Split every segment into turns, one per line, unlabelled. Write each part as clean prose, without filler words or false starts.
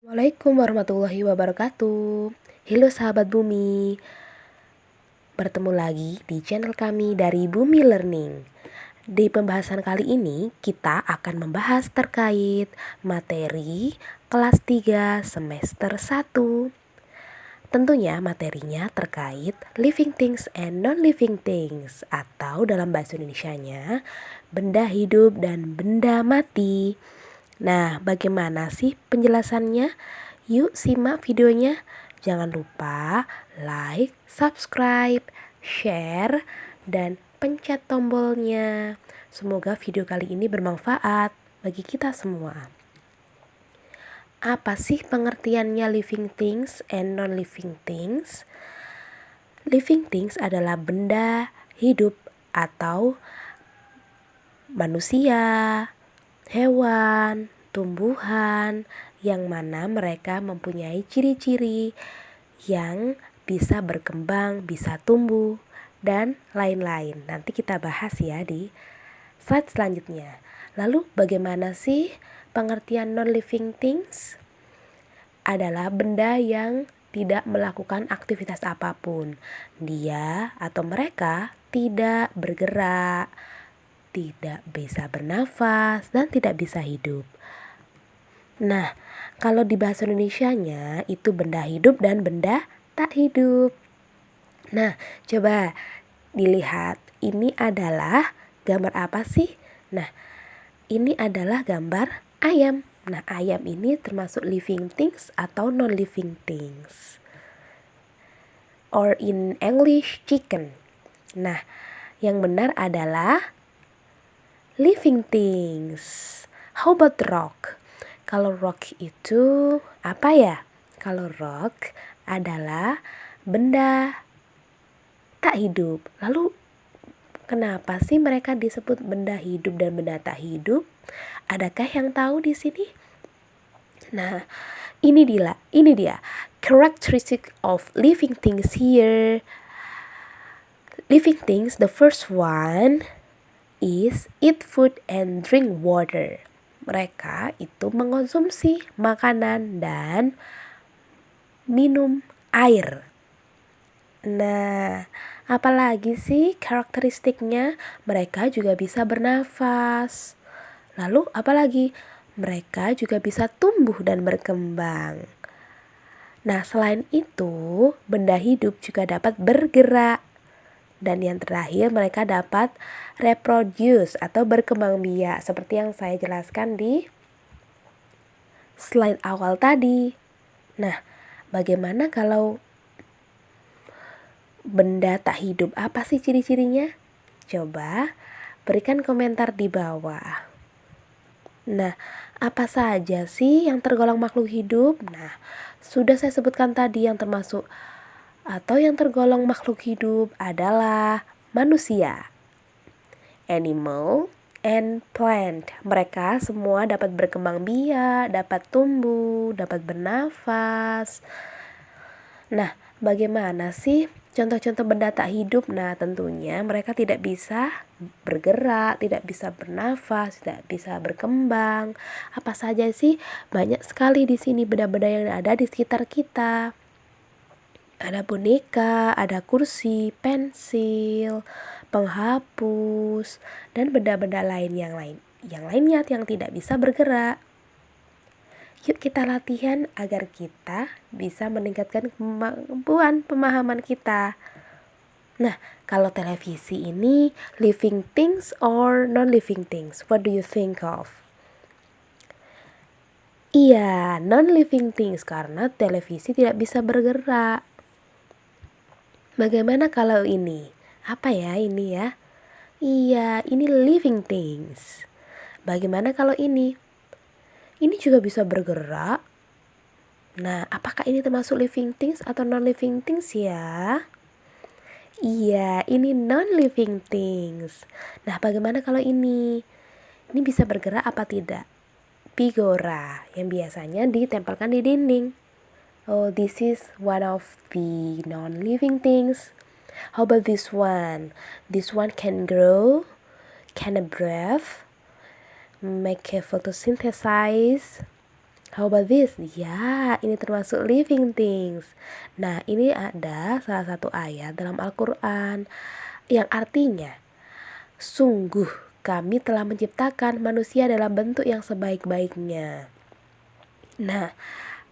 Assalamualaikum warahmatullahi wabarakatuh. Halo sahabat bumi, bertemu lagi di channel kami dari Bumi Learning. Di pembahasan kali ini kita akan membahas terkait materi kelas 3 semester 1. Tentunya materinya terkait living things and non-living things, atau dalam bahasa Indonesianya benda hidup dan benda mati. Nah, bagaimana sih penjelasannya? Yuk simak videonya. Jangan lupa like, subscribe, share, dan pencet tombolnya. Semoga video kali ini bermanfaat bagi kita semua. Apa sih pengertiannya living things and non-living things? Living things adalah benda hidup atau manusia, hewan, tumbuhan, yang mana mereka mempunyai ciri-ciri yang bisa berkembang, bisa tumbuh, dan lain-lain. Nanti kita bahas ya di slide selanjutnya. Lalu bagaimana sih pengertian non-living things? Adalah benda yang tidak melakukan aktivitas apapun. Dia atau mereka tidak bergerak, tidak bisa bernafas, dan tidak bisa hidup. Nah, kalau di bahasa Indonesianya itu benda hidup dan benda tak hidup. Nah, coba dilihat, ini adalah gambar apa sih? Nah, ini adalah gambar ayam. Nah, ayam ini termasuk living things atau non-living things. Or in English, chicken. Nah, yang benar adalah living things. How about rock? Kalau rock itu apa ya? Kalau rock adalah benda tak hidup. Lalu kenapa sih mereka disebut benda hidup dan benda tak hidup? Adakah yang tahu di sini? Nah, ini dia characteristic of living things here. Living things, the first one is eat food and drink water. Mereka itu mengonsumsi makanan dan minum air. Nah, apalagi sih karakteristiknya? Mereka juga bisa bernafas. Lalu apalagi? Mereka juga bisa tumbuh dan berkembang. Nah, selain itu, benda hidup juga dapat bergerak. Dan yang terakhir, mereka dapat reproduce atau berkembang biak, seperti yang saya jelaskan di slide awal tadi. Nah, bagaimana kalau benda tak hidup? Apa sih ciri-cirinya? Coba berikan komentar di bawah. Nah, apa saja sih yang tergolong makhluk hidup? Nah, sudah saya sebutkan tadi, yang termasuk atau yang tergolong makhluk hidup adalah manusia, animal, and plant. Mereka semua dapat berkembang biak, dapat tumbuh, dapat bernafas. Nah, bagaimana sih contoh-contoh benda tak hidup? Nah, tentunya mereka tidak bisa bergerak, tidak bisa bernafas, tidak bisa berkembang. Apa saja sih? Banyak sekali di sini benda-benda yang ada di sekitar kita. Ada boneka, ada kursi, pensil, penghapus, dan benda-benda lain yang lainnya yang tidak bisa bergerak. Yuk kita latihan agar kita bisa meningkatkan kemampuan pemahaman kita. Nah, kalau televisi ini living things or non-living things? What do you think of? Iya, non-living things karena televisi tidak bisa bergerak. Bagaimana kalau ini? Apa ya ini ya? Iya, ini living things. Bagaimana kalau ini? Ini juga bisa bergerak. Nah, apakah ini termasuk living things atau non-living things ya? Iya, ini non-living things. Nah, bagaimana kalau ini? Ini bisa bergerak apa tidak? Pigora, yang biasanya ditempelkan di dinding. Oh, this is one of the non-living things. How about this one? This one can grow, can breathe, make a photosynthesize, How about this? Ya, ini termasuk living things. Nah, ini ada salah satu ayat dalam Al-Quran yang artinya, sungguh kami telah menciptakan manusia dalam bentuk yang sebaik-baiknya. Nah,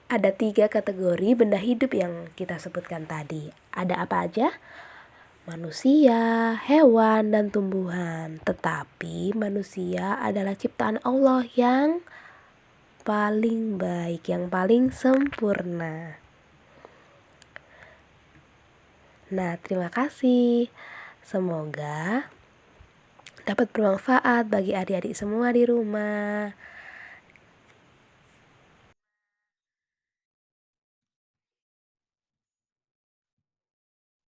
ada 3 kategori benda hidup yang kita sebutkan tadi. Ada apa aja? Manusia, hewan, dan tumbuhan. Tetapi manusia adalah ciptaan Allah yang paling baik, yang paling sempurna. Nah, terima kasih. Semoga dapat bermanfaat bagi adik-adik semua di rumah.